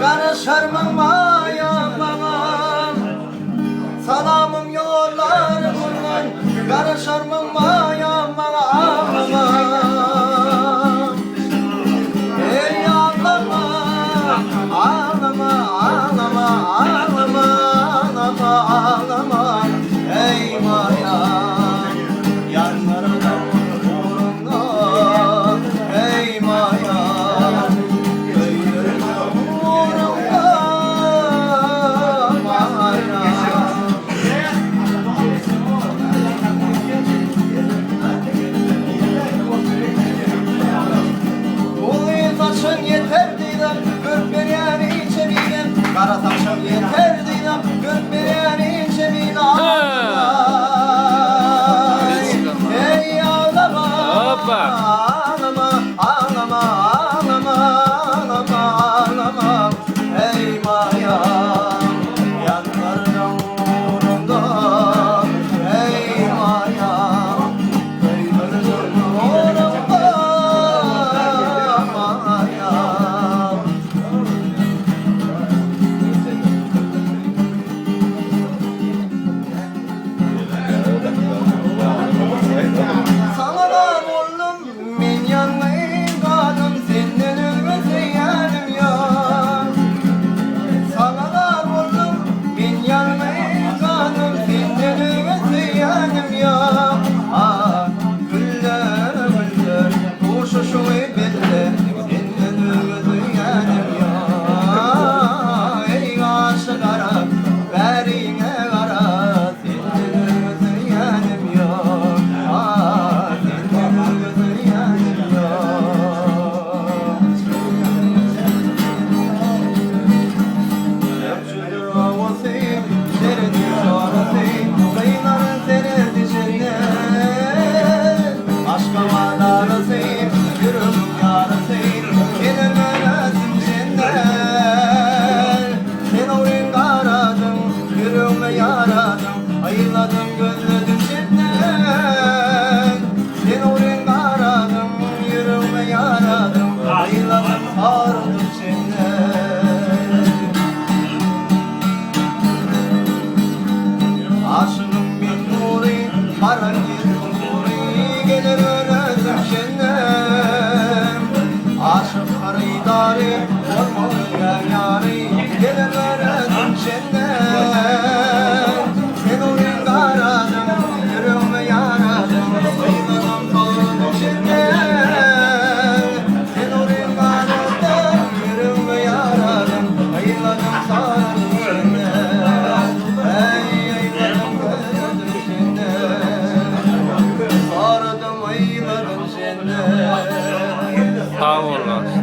Karışırmın bayamama salamım yollar bundan karışırmın bayamama ey ağlama ağlama ağlama ağlama ağlama ağlama ey bayan yanlarına uğruna ey bayan köylerine uğruna bayan bu taşın yeter didem kırk bir yani içeminem kara taşın yeter didem kırk bir yani içeminem ey ağlama ağlama ağlama ağlama ağlama ağlama ey bayan yanlarına uğrunda ey bayan köylerine uğrunda bayan sana da oğlum min yanmayın kadın senin ölmesi yerim ya sana da oğlum min yanmayın kadın senin ölmesi yerim ya ah güller güller kuşuşu belle senin ölmesi yerim ya ey aşık ara verine ara senin ölmesi yerim ya ah senin ölmesi yerim ya ayırladım gözledim senden sen oraya aradım yürüme yaradım ayırladım sardım senden aşkım bir nuri parangir nuri gelir öledim senden aşık haridari olmalı yari gelir öledim senden sen oraya aradım yürüme yaradım ayırladım sardım senden sen oraya aradım yürüme yaradım ayırladım sardım senden ayırladım senden sardım ayırladım senden Sağ olun.